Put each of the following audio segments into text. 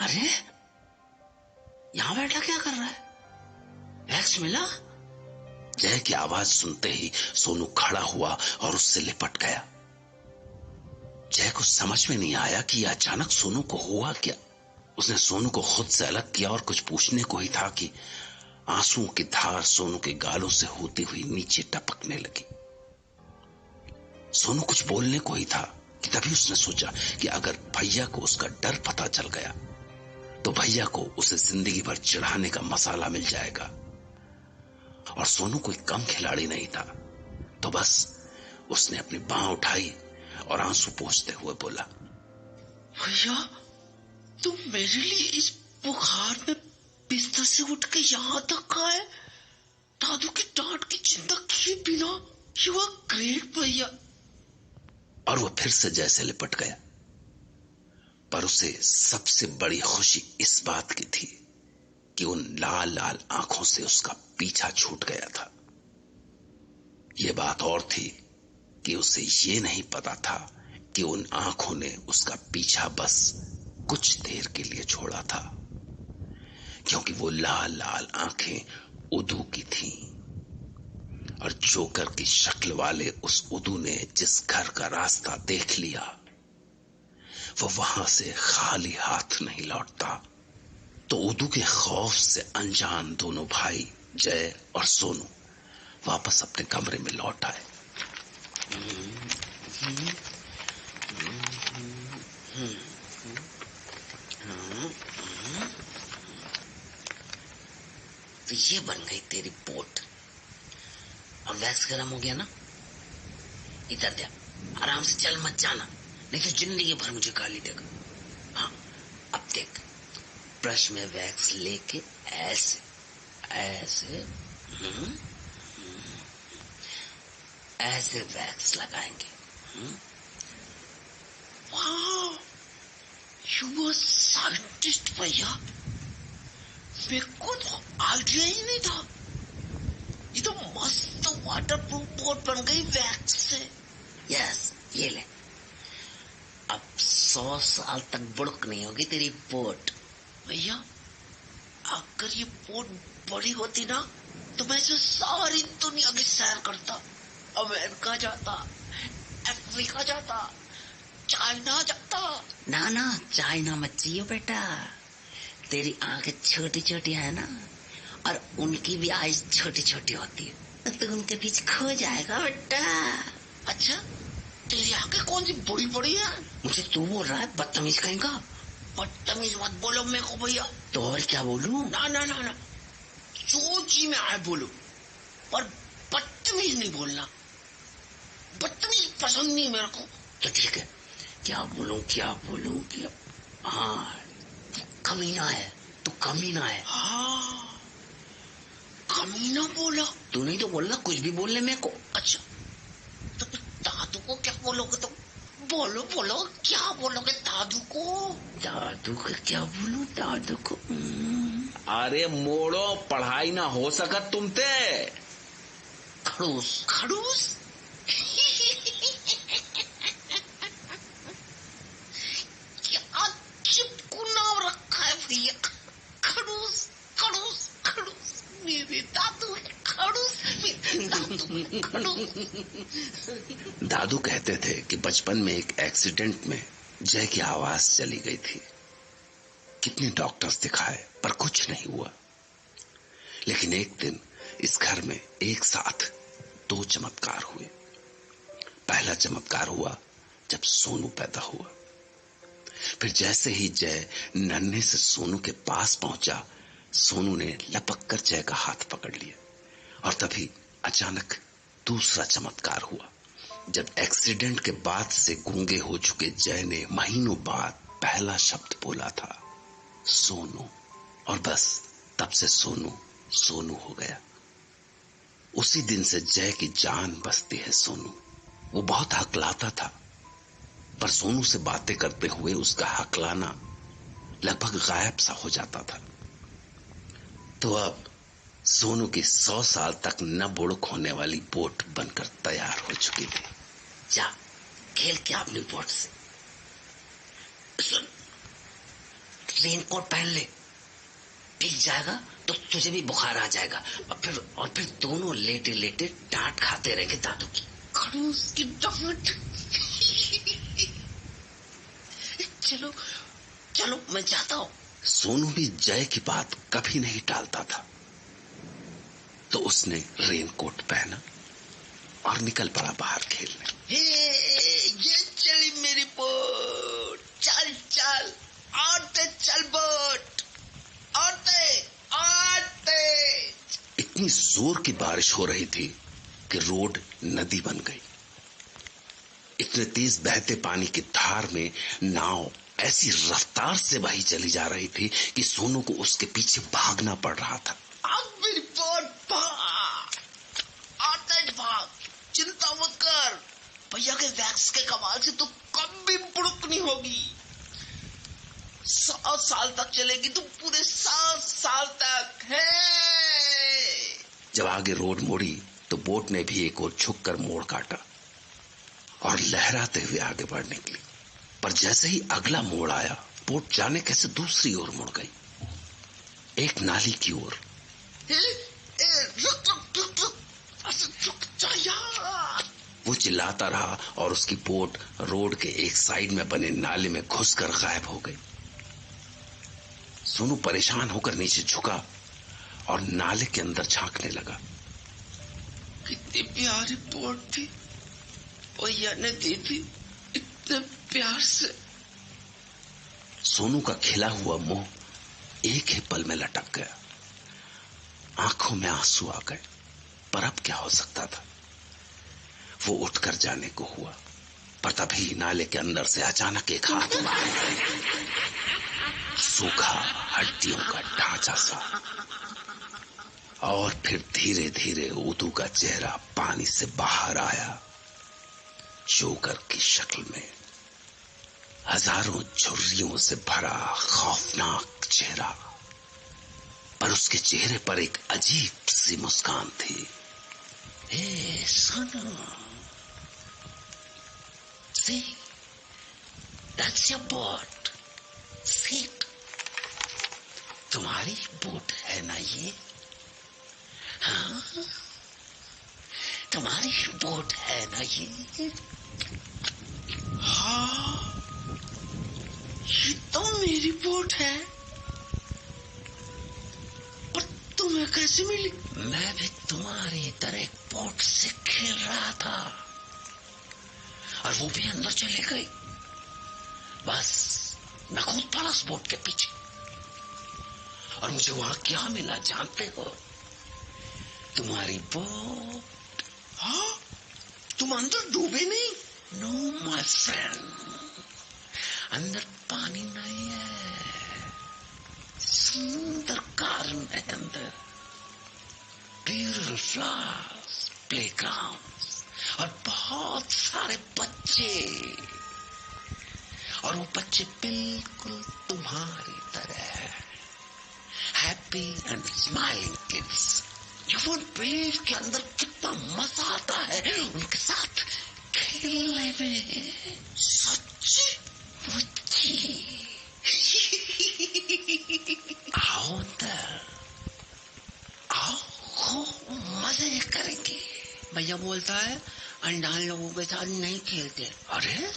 अरे यहाँ बैठा क्या कर रहा है? वैक्स मिला? जय की आवाज सुनते ही सोनू खड़ा हुआ और उससे लिपट गया। जय को समझ में नहीं आया कि अचानक सोनू को हुआ क्या। उसने सोनू को खुद से अलग किया और कुछ पूछने को ही था कि आंसुओं की धार सोनू के गालों से होती हुई नीचे टपकने लगी। सोनू कुछ बोलने को ही था कि तभी उसने सोचा कि अगर भैया को उसका डर पता चल गया तो भैया को उसे जिंदगी भर चिढ़ाने का मसाला मिल जाएगा। और सोनू कोई कम खिलाड़ी नहीं था, तो बस उसने अपनी बांह उठाई और आंसू पोंछते हुए बोला, भैया तुम मेरे लिए इस बुखार में बिस्तर से उठ के यहाँ तक आए, दादू की डांट की चिंता किए बिना। यू आर ग्रेट भैया। और वो फिर से जैसे लिपट गया। पर उसे सबसे बड़ी खुशी इस बात की थी कि उन लाल लाल आंखों से उसका पीछा छूट गया था। ये बात और थी कि उसे ये नहीं पता था कि उन आंखों ने उसका पीछा बस कुछ देर के लिए छोड़ा था, क्योंकि वो लाल लाल आंखें उदू की थीं। और जोकर की शक्ल वाले उस उदू ने जिस घर का रास्ता देख लिया, वो वहां से खाली हाथ नहीं लौटता। तो उदू के खौफ से अनजान दोनों भाई जय और सोनू वापस अपने कमरे में लौट आए। तो ये बन गई तेरी पोट। और वैक्स गर्म हो गया ना, इधर दे, आराम से चल, मत जाना, नहीं तो जिंदगी भर मुझे गाली देगा। हाँ अब देख, ब्रश में वैक्स लेके ऐसे ऐसे ऐसे वैक्स लगाएंगे। वाह, यू आर साइंटिस्ट भैया। मेरे को तो आइडिया ही नहीं था। ये तो मस्त वाटर प्रूफ बोट बन गई वैक्स से। यस, ये ले। अब 100 साल तक बुड़क नहीं होगी तेरी बोट। भैया अगर ये बोट बड़ी होती ना तो मैं इसे सारी दुनिया की सैर करता। अमेरिका जाता, अफ्रीका जाता, चाइना जाता। ना ना, चाइना मत जियो बेटा। तेरी आंखें छोटी छोटी है ना, और उनकी भी आइज छोटी छोटी होती है, तो उनके बीच खो जाएगा बेटा। अच्छा, तेरी आंखें कौन सी बड़ी बड़ी है? मुझे तू बोल रहा है बदतमीज कहीं का? बदतमीज मत बोलो मेरे को भैया। तो और क्या बोलूं? ना ना ना ना, जो जी में आए बोलो, पर बदतमीज नहीं बोलना। बदतमीज पसंद नहीं मेरे को। तो ठीक है, क्या बोलूं क्या बोलूं क्या? हाँ, कमीना है, तू कमीना है। हाँ, कमीना बोला तू, नहीं तो बोलना कुछ भी बोलने मेरे को। अच्छा, तो फिर दादू को क्या बोलोगे तुम? बोलो बोलो, क्या बोलोगे दादू को? दादू को क्या बोलूं? दादू को अरे मोड़ो, पढ़ाई ना हो सकत तुमते। खड़ूस खड़ूस। क्या चिपकू नाम रखा है भैया, खड़ूस खड़ूस खड़ूस। मेरे दादू है खड़ूस, मेरे दादू है खड़ूस। दादू कहते थे कि बचपन में एक एक्सीडेंट में जय की आवाज चली गई थी। कितने डॉक्टर्स दिखाए पर कुछ नहीं हुआ। लेकिन एक दिन इस घर में एक साथ 2 चमत्कार हुए। पहला चमत्कार हुआ जब सोनू पैदा हुआ। फिर जैसे ही जय नन्हे से सोनू के पास पहुंचा, सोनू ने लपक कर जय का हाथ पकड़ लिया। और तभी अचानक दूसरा चमत्कार हुआ जब एक्सीडेंट के बाद से गूंगे हो चुके जय ने महीनों बाद पहला शब्द बोला था, सोनू। और बस तब से सोनू सोनू हो गया। उसी दिन से जय की जान बसती है सोनू। वो बहुत हकलाता था, पर सोनू से बातें करते हुए उसका हकलाना लगभग गायब सा हो जाता था। तो अब सोनू की 100 साल तक न बुड़क होने वाली बोट बनकर तैयार हो चुकी थी। जा खेल के अपनी बोट से। सुन, रेनकोट पहन ले, भीग जाएगा तो तुझे भी बुखार आ जाएगा, और फिर दोनों लेटे लेटे डांट खाते रहेंगे दादू की। खड़ूस की डांट। चलो चलो मैं जाता हूँ। सोनू भी जय की बात कभी नहीं टालता था, तो उसने रेनकोट पहना और निकल पड़ा बाहर खेलने। ये चली मेरी बोट, चल चल, आते चल बोट, आते आते। इतनी जोर की बारिश हो रही थी कि रोड नदी बन गई। इतने तेज बहते पानी की धार में नाव ऐसी रफ्तार से बही चली जा रही थी कि सोनू को उसके पीछे भागना पड़ रहा था। अब मेरी बोट भाग, आते भाग, चिंता मत कर, भैया के वैक्स के कमाल से तो कभी बुड़क नहीं होगी। 100 साल तक चलेगी, तो पूरे 7 साल तक है। जब आगे रोड मुड़ी तो बोट ने भी एक ओर झुककर मोड़ काटा और लहराते हुए आगे बढ़ निकली। पर जैसे ही अगला मोड़ आया, बोट जाने कैसे दूसरी ओर मुड़ गई, एक नाली की ओर। रुक रुक रुक रुक, रुक जा यार। वो चिल्लाता रहा और उसकी बोट रोड के एक साइड में बने नाले में घुसकर गायब हो गई। सोनू परेशान होकर नीचे झुका और नाले के अंदर झांकने लगा। कितनी प्यारी बोट थी, भैया ने दी थी इतने प्यार से। सोनू का खिला हुआ मुंह एक ही पल में लटक गया, आंखों में आंसू आ गए। पर अब क्या हो सकता था। वो उठकर जाने को हुआ, पर तभी नाले के अंदर से अचानक एक हाथ बाहर आया, सूखा हड्डियों का ढांचा सा। और फिर धीरे धीरे उदू का चेहरा पानी से बाहर आया, जोकर की शक्ल में। हजारों झुर्रियों से भरा खौफनाक चेहरा, पर उसके चेहरे पर एक अजीब सी मुस्कान थी। ए Sonu, see, that's your boat. Sit. तुम्हारी बोट है ना ये? हाँ, तुम्हारी बोट है ना ये? हाँ, ये तो मेरी बोट है। पर तुम्हें कैसे मिली? मैं भी तुम्हारी तरह एक बोट से खेल रहा था, और वो भी अंदर चली गई। बस मैं कूद पड़ा उस बोट के पीछे, और मुझे वहां क्या मिला जानते हो? तुम्हारी बोट। हाँ, तुम अंदर डूबे नहीं? नो माय फ्रेंड, अंदर पानी नहीं है, सुंदर गार्डन है अंदर, ब्यूटीफुल फ्लावर्स, प्लेग्राउंड्स, और बहुत सारे बच्चे। और वो बच्चे बिल्कुल तुम्हारी तरह है, happy and smiling kids. You won't believe के अंदर कितना मजा आता है उनके साथ खेलने में। सच्ची मुच्ची। आओ अंदर, आओ, खूब मजे करेंगे। भैया बोलता है अनजान लोगों के साथ नहीं खेलते। अरे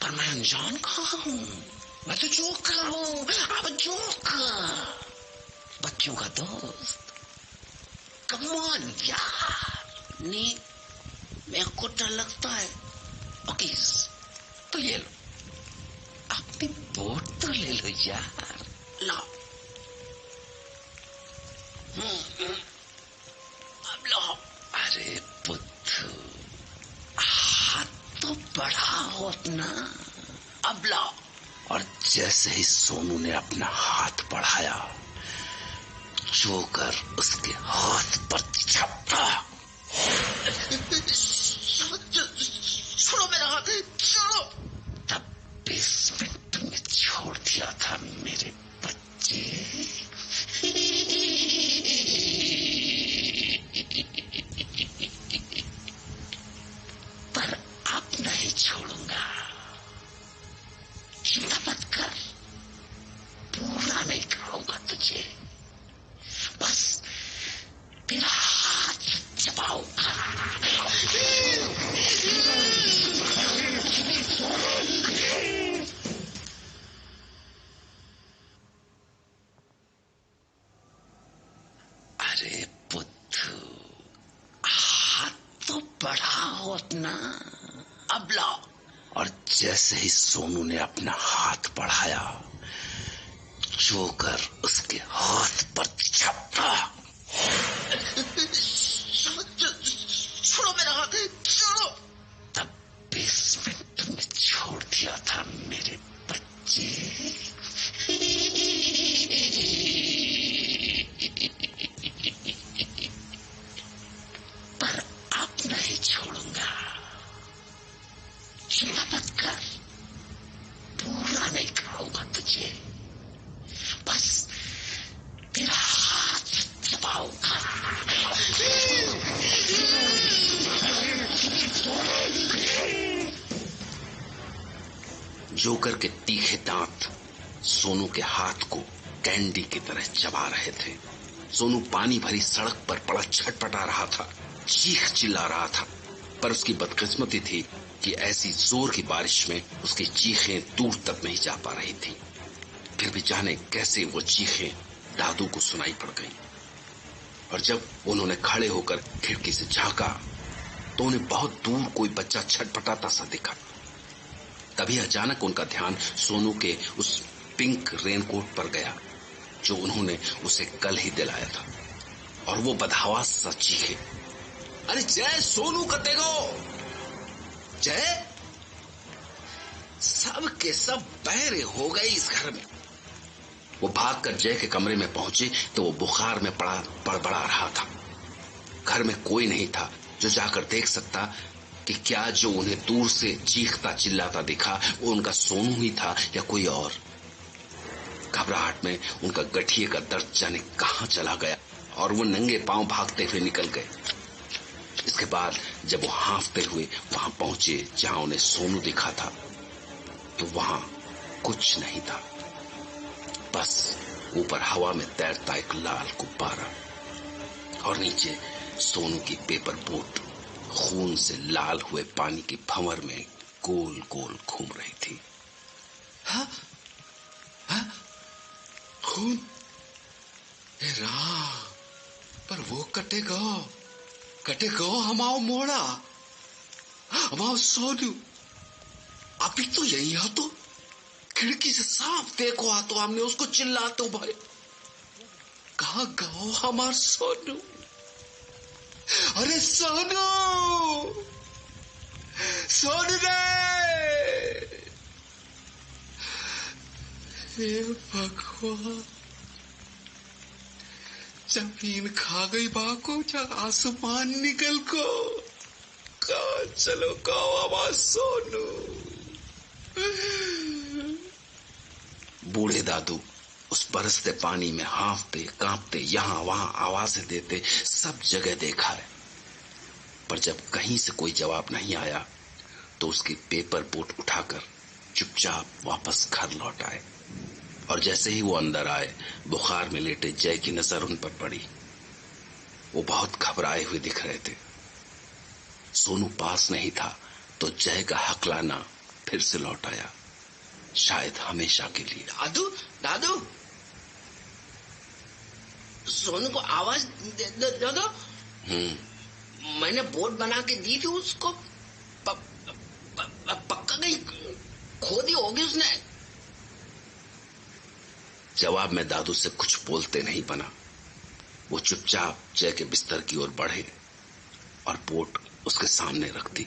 पर मैं अनजान कहाँ हूँ, मैं तो जोकर हूँ। अब जोकर, बच्चों का दोस्त। कम ऑन यार, नहीं मेरे को डर लगता है। ओके तो ये लो, अपनी बोट तो ले लो यार, लाओ। अब लाओ। अरे बुद्धू, हाथ तो बढ़ाओ अपना, अब लाओ। और जैसे ही सोनू ने अपना हाथ बढ़ाया, जोकर उसके हाथ पर झपटा। छोड़ो मेरा हाथ, छोड़ो। तब बेसमेंट में छोड़ दिया था मेरे बच्चे। पर अब नहीं छोड़ूंगा, चिंता मत कर, तुझे, बस तेरा हाथ चबाऊंगा। अरे बुद्धू, हाथ तो बढ़ाओ अपना। अब लाओ। और जैसे ही सोनू ने अपना हाथ बढ़ाया, जोकर उसके हाथ पर झपटा। छोड़ो मेरा हाथ, छोड़ो। तब बेसमेंट में छोड़ दिया था मेरे बच्चे। पर अब नहीं छोड़ूंगा। चिंता मत कर, पूरा नहीं खाऊंगा तुझे, बस तेरा हाथ चबाऊंगा। जोकर के तीखे दांत सोनू के हाथ को कैंडी की तरह चबा रहे थे। सोनू पानी भरी सड़क पर पड़ा छटपटा रहा था, चीख चिल्ला रहा था, पर उसकी बदकिस्मती थी कि ऐसी जोर की बारिश में उसकी चीखें दूर तक नहीं जा पा रही थी। फिर भी जाने कैसे वो चीखें दादू को सुनाई पड़ गई, और जब उन्होंने खड़े होकर खिड़की से झांका तो उन्हें बहुत दूर कोई बच्चा छटपटाता सा दिखा। तभी अचानक उनका ध्यान सोनू के उस पिंक रेनकोट पर गया जो उन्होंने उसे कल ही दिलाया था, और वो बदहवास सा चीखे, अरे जय सोनू कटेगो, जय। सब के सब बहरे हो गए इस घर में। वो भागकर जय के कमरे में पहुंचे तो वो बुखार में पड़ा बड़बड़ा रहा था। घर में कोई नहीं था जो जाकर देख सकता कि क्या जो उन्हें दूर से चीखता चिल्लाता दिखा वो उनका सोनू ही था या कोई और। घबराहट में उनका गठिए का दर्द जाने कहां चला गया और वो नंगे पांव भागते हुए निकल गए। इसके बाद जब वो हांफते हुए वहां पहुंचे जहां उन्हें सोनू दिखा था, तो वहां कुछ नहीं था, बस ऊपर हवा में तैरता एक लाल गुब्बारा, और नीचे सोनू की पेपर बोट खून से लाल हुए पानी की भंवर में गोल गोल घूम रही थी। हाँ? हाँ? खून? हे राम, पर वो कटेगा हमारा मोड़ा, हमारा सोनू। अभी तो यही है, तो खिड़की से साफ देखो आ, तो हमने उसको चिल्लाते भाई, कहा गाओ हमारा सोनू, अरे सोनू, सोनू रे। हे भगवान, जमीन खा गई बाको, आसमान निकल को, कहा चलो गाओ हमारा सोनू। बूढ़े दादू उस बरसते पानी में हांफते कांपते यहां वहां आवाजें देते सब जगह देखा है, पर जब कहीं से कोई जवाब नहीं आया तो उसकी पेपर बोट उठाकर चुपचाप वापस घर लौट आए। और जैसे ही वो अंदर आए, बुखार में लेटे जय की नजर उन पर पड़ी। वो बहुत घबराए हुए दिख रहे थे। सोनू पास नहीं था तो जय का हकलाना फिर से लौट आया, शायद हमेशा के लिए। दादू, दादू, सोनू को आवाज दे दो। मैंने बोट बना के दी थी उसको, पक्का कहीं खो दी होगी उसने। जवाब में दादू से कुछ बोलते नहीं बना। वो चुपचाप जय के बिस्तर की ओर बढ़े और बोट उसके सामने रख दी।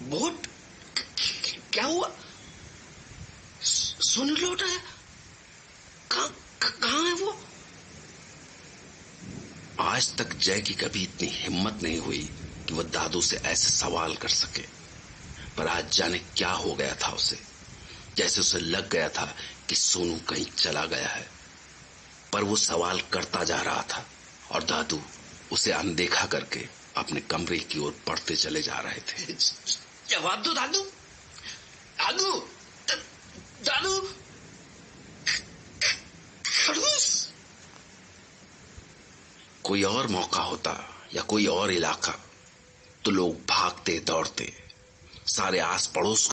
बोट? क्या हुआ? सोनू लौट आया? कहाँ है वो? आज तक जय की कभी इतनी हिम्मत नहीं हुई कि वो दादू से ऐसे सवाल कर सके, पर आज जाने क्या हो गया था उसे, जैसे उसे लग गया था कि सोनू कहीं चला गया है। पर वो सवाल करता जा रहा था और दादू उसे अनदेखा करके अपने कमरे की ओर बढ़ते चले जा रहे थे। जवाब दो दादू, दादू, दादू। खड़ूस, कोई और मौका होता या कोई और इलाका तो लोग भागते दौड़ते, सारे आस पड़ोस